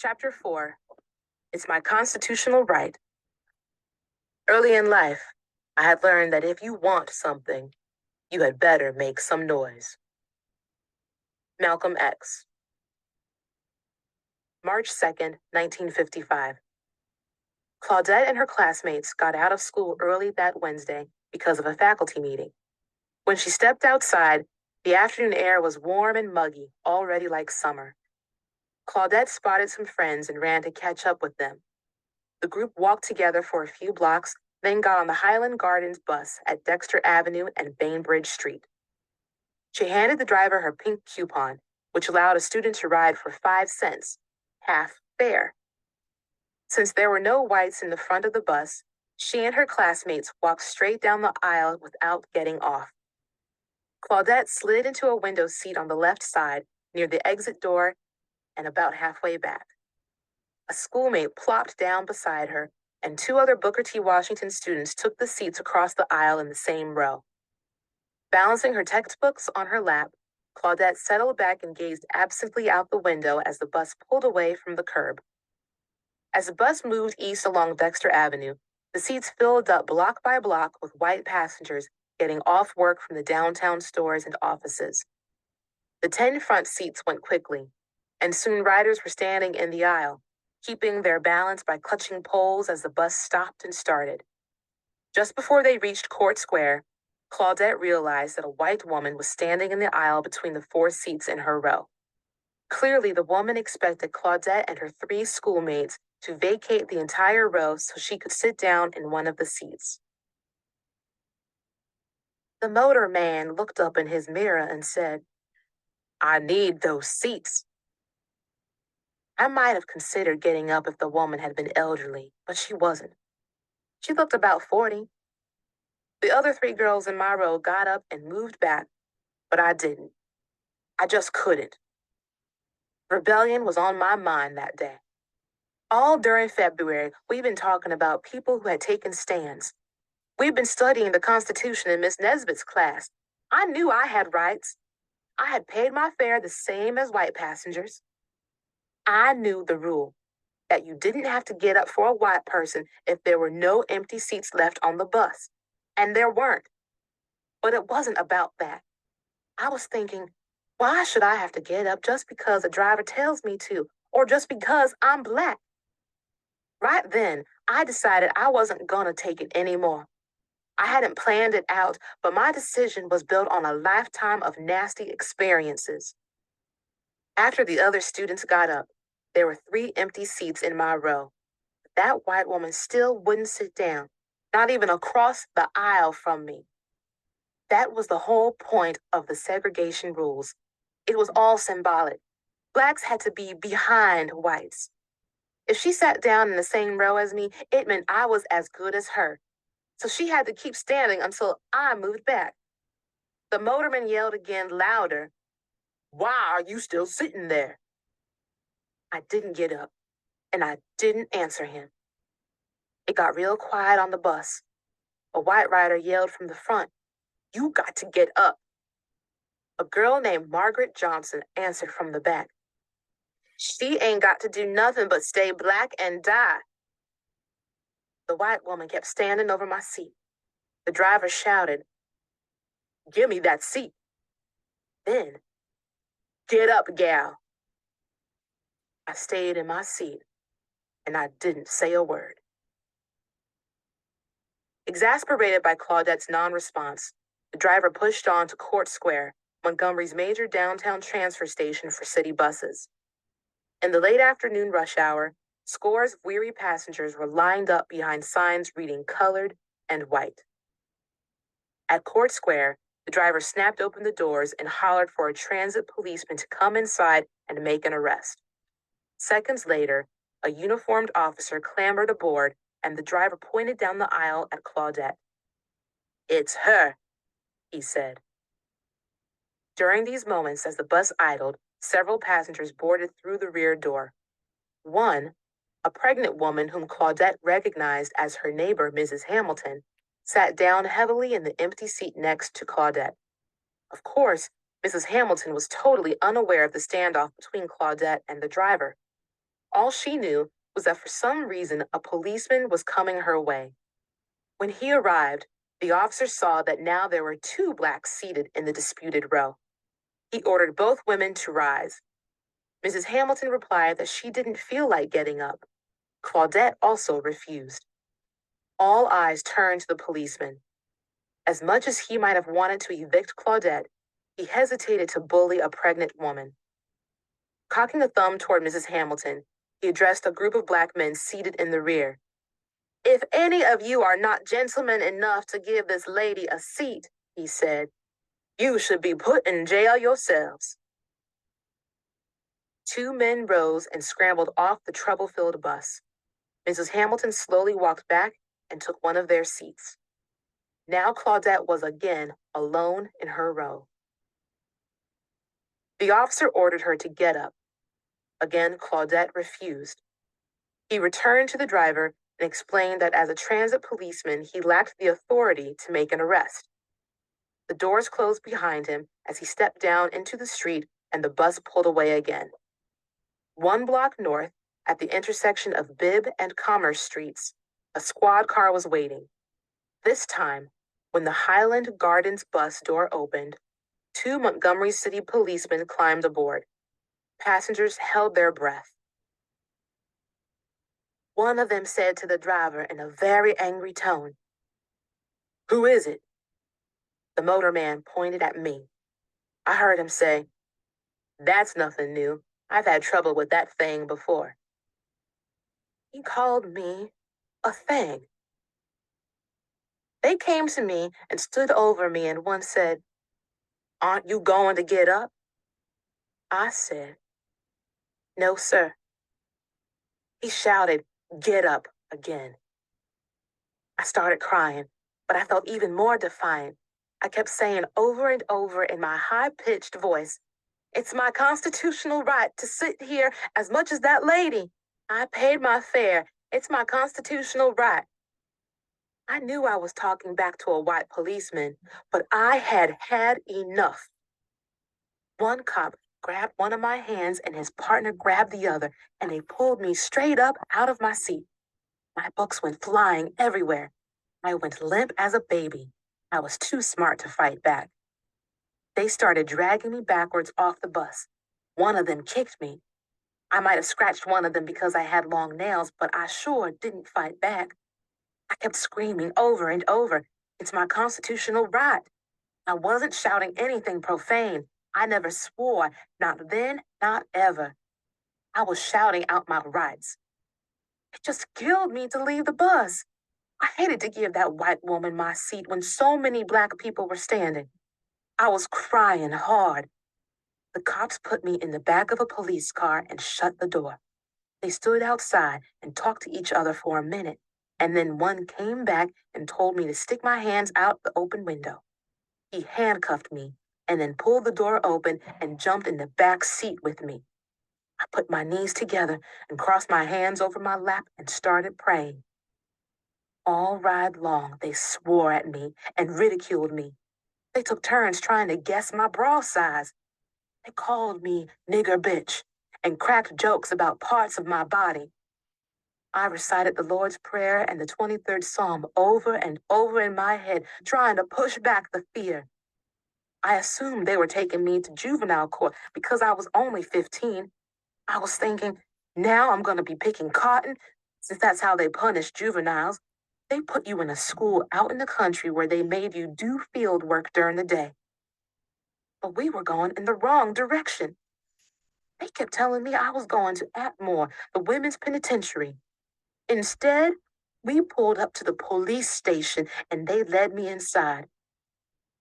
Chapter 4. It's my constitutional right. Early in life, I had learned that if you want something, you had better make some noise. Malcolm X. March 2nd, 1955. Claudette and her classmates got out of school early that Wednesday because of a faculty meeting. When she stepped outside, the afternoon air was warm and muggy, already like summer. Claudette spotted some friends and ran to catch up with them. The group walked together for a few blocks, then got on the Highland Gardens bus at Dexter Avenue and Bainbridge Street. She handed the driver her pink coupon, which allowed a student to ride for 5 cents, half fare. Since there were no whites in the front of the bus, she and her classmates walked straight down the aisle without getting off. Claudette slid into a window seat on the left side near the exit door and about halfway back. A schoolmate plopped down beside her, and 2 other Booker T. Washington students took the seats across the aisle in the same row. Balancing her textbooks on her lap, Claudette settled back and gazed absently out the window as the bus pulled away from the curb. As the bus moved east along Dexter Avenue, the seats filled up block by block with white passengers getting off work from the downtown stores and offices. The 10 front seats went quickly, and soon riders were standing in the aisle, keeping their balance by clutching poles as the bus stopped and started. Just before they reached Court Square, Claudette realized that a white woman was standing in the aisle between the 4 seats in her row. Clearly, the woman expected Claudette and her 3 schoolmates to vacate the entire row so she could sit down in one of the seats. The motor man looked up in his mirror and said, "I need those seats." I might have considered getting up if the woman had been elderly, but she wasn't. She looked about 40. The other 3 girls in my row got up and moved back, but I didn't. I just couldn't. Rebellion was on my mind that day. All during February, we've been talking about people who had taken stands. We've been studying the Constitution in Miss Nesbitt's class. I knew I had rights. I had paid my fare the same as white passengers. I knew the rule that you didn't have to get up for a white person if there were no empty seats left on the bus. And there weren't. But it wasn't about that. I was thinking, why should I have to get up just because a driver tells me to, or just because I'm Black? Right then, I decided I wasn't going to take it anymore. I hadn't planned it out, but my decision was built on a lifetime of nasty experiences. After the other students got up, there were 3 empty seats in my row. That white woman still wouldn't sit down, not even across the aisle from me. That was the whole point of the segregation rules. It was all symbolic. Blacks had to be behind whites. If she sat down in the same row as me, it meant I was as good as her. So she had to keep standing until I moved back. The motorman yelled again louder, "Why are you still sitting there?" I didn't get up, and I didn't answer him. It got real quiet on the bus. A white rider yelled from the front, "You got to get up." A girl named Margaret Johnson answered from the back, "She ain't got to do nothing but stay Black and die." The white woman kept standing over my seat. The driver shouted, "Give me that seat." Then, "Get up, gal." I stayed in my seat, and I didn't say a word. Exasperated by Claudette's non-response, the driver pushed on to Court Square, Montgomery's major downtown transfer station for city buses. In the late afternoon rush hour, scores of weary passengers were lined up behind signs reading colored and white. At Court Square, the driver snapped open the doors and hollered for a transit policeman to come inside and make an arrest. Seconds later, a uniformed officer clambered aboard, and the driver pointed down the aisle at Claudette. "It's her," he said. During these moments, as the bus idled, several passengers boarded through the rear door. One, a pregnant woman whom Claudette recognized as her neighbor, Mrs. Hamilton, sat down heavily in the empty seat next to Claudette. Of course, Mrs. Hamilton was totally unaware of the standoff between Claudette and the driver. All she knew was that for some reason a policeman was coming her way. When he arrived, the officer saw that now there were two blacks seated in the disputed row. He ordered both women to rise. Mrs. Hamilton replied that she didn't feel like getting up. Claudette also refused. All eyes turned to the policeman. As much as he might have wanted to evict Claudette, he hesitated to bully a pregnant woman. Cocking a thumb toward Mrs. Hamilton, he addressed a group of black men seated in the rear. "If any of you are not gentlemen enough to give this lady a seat," he said, "you should be put in jail yourselves." Two men rose and scrambled off the trouble-filled bus. Mrs. Hamilton slowly walked back and took one of their seats. Now Claudette was again alone in her row. The officer ordered her to get up. Again, Claudette refused. He returned to the driver and explained that as a transit policeman, he lacked the authority to make an arrest. The doors closed behind him as he stepped down into the street and the bus pulled away again. 1 block north, at the intersection of Bibb and Commerce Streets, a squad car was waiting. This time, when the Highland Gardens bus door opened, 2 Montgomery City policemen climbed aboard. Passengers held their breath. One of them said to the driver in a very angry tone, "Who is it?" The motorman pointed at me. I heard him say, "That's nothing new. I've had trouble with that thing before." He called me a thing. They came to me and stood over me, and one said, "Aren't you going to get up?" I said, "No, sir." He shouted, "Get up," again. I started crying, but I felt even more defiant. I kept saying over and over in my high-pitched voice, "It's my constitutional right to sit here as much as that lady. I paid my fare. It's my constitutional right." I knew I was talking back to a white policeman, but I had had enough. One cop grabbed one of my hands and his partner grabbed the other, and they pulled me straight up out of my seat. My books went flying everywhere. I went limp as a baby. I was too smart to fight back. They started dragging me backwards off the bus. One of them kicked me. I might have scratched one of them because I had long nails, but I sure didn't fight back. I kept screaming over and over, "It's my constitutional right." I wasn't shouting anything profane. I never swore, not then, not ever. I was shouting out my rights. It just killed me to leave the bus. I hated to give that white woman my seat when so many black people were standing. I was crying hard. The cops put me in the back of a police car and shut the door. They stood outside and talked to each other for a minute, and then one came back and told me to stick my hands out the open window. He handcuffed me and then pulled the door open and jumped in the back seat with me. I put my knees together and crossed my hands over my lap and started praying. All ride long, they swore at me and ridiculed me. They took turns trying to guess my bra size. They called me nigger bitch and cracked jokes about parts of my body. I recited the Lord's Prayer and the 23rd Psalm over and over in my head, trying to push back the fear. I assumed they were taking me to juvenile court because I was only 15. I was thinking, now I'm going to be picking cotton, since that's how they punish juveniles. They put you in a school out in the country where they made you do field work during the day. But we were going in the wrong direction. They kept telling me I was going to Atmore, the women's penitentiary. Instead, we pulled up to the police station and they led me inside.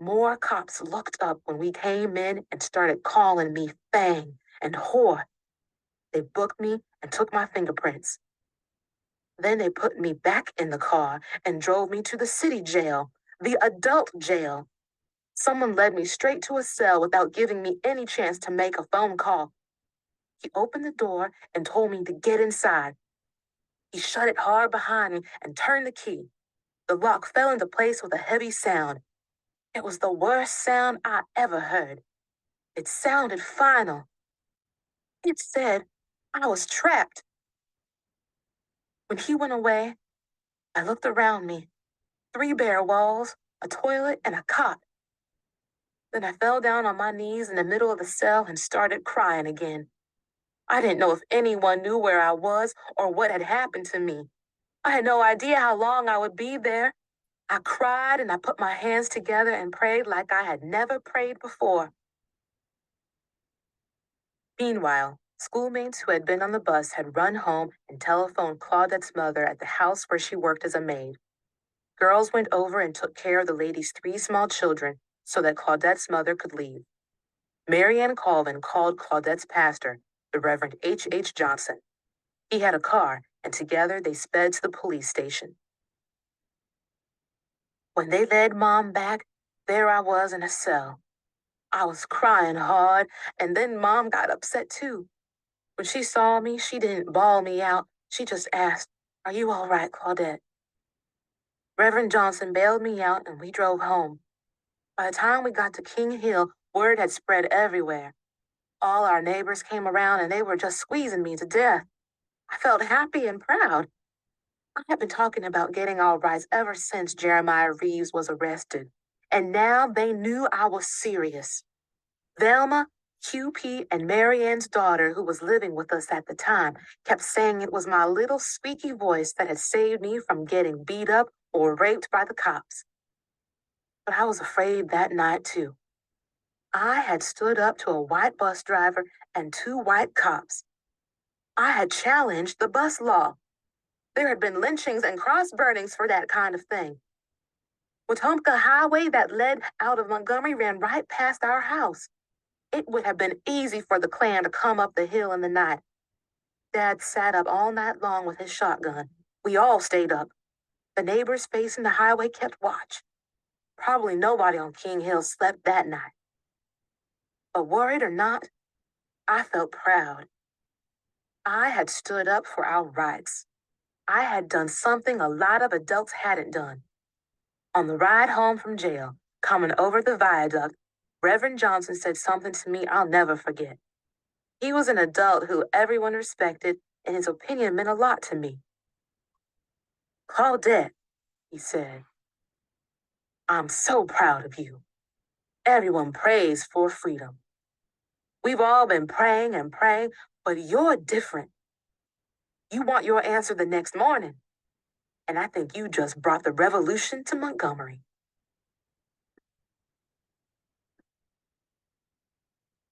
More cops looked up when we came in and started calling me fang and whore. They booked me and took my fingerprints. Then they put me back in the car and drove me to the city jail, the adult jail. Someone led me straight to a cell without giving me any chance to make a phone call. He opened the door and told me to get inside. He shut it hard behind me and turned the key. The lock fell into place with a heavy sound. It was the worst sound I ever heard. It sounded final. It said I was trapped. When he went away, I looked around me. 3 bare walls, a toilet, and a cot. Then I fell down on my knees in the middle of the cell and started crying again. I didn't know if anyone knew where I was or what had happened to me. I had no idea how long I would be there. I cried and I put my hands together and prayed like I had never prayed before. Meanwhile, schoolmates who had been on the bus had run home and telephoned Claudette's mother at the house where she worked as a maid. Girls went over and took care of the lady's 3 small children so that Claudette's mother could leave. Marianne Colvin called Claudette's pastor, the Reverend H. Johnson. He had a car, and together they sped to the police station. When they led Mom back, there I was in a cell. I was crying hard, and then Mom got upset too. When she saw me, she didn't bawl me out. She just asked, "Are you all right, Claudette?" Reverend Johnson bailed me out, and we drove home. By the time we got to King Hill, word had spread everywhere. All our neighbors came around, and they were just squeezing me to death. I felt happy and proud. I had been talking about getting all rights ever since Jeremiah Reeves was arrested, and now they knew I was serious. Velma, QP, and Marianne's daughter, who was living with us at the time, kept saying it was my little squeaky voice that had saved me from getting beat up or raped by the cops. But I was afraid that night, too. I had stood up to a white bus driver and 2 white cops. I had challenged the bus law. There had been lynchings and cross burnings for that kind of thing. Wetumpka Highway that led out of Montgomery ran right past our house. It would have been easy for the Klan to come up the hill in the night. Dad sat up all night long with his shotgun. We all stayed up. The neighbors facing the highway kept watch. Probably nobody on King Hill slept that night. But worried or not, I felt proud. I had stood up for our rights. I had done something a lot of adults hadn't done. On the ride home from jail, coming over the viaduct, Reverend Johnson said something to me I'll never forget. He was an adult who everyone respected, and his opinion meant a lot to me. "Claudette," he said, "I'm so proud of you. Everyone prays for freedom. We've all been praying and praying, but you're different. You want your answer the next morning. And I think you just brought the revolution to Montgomery."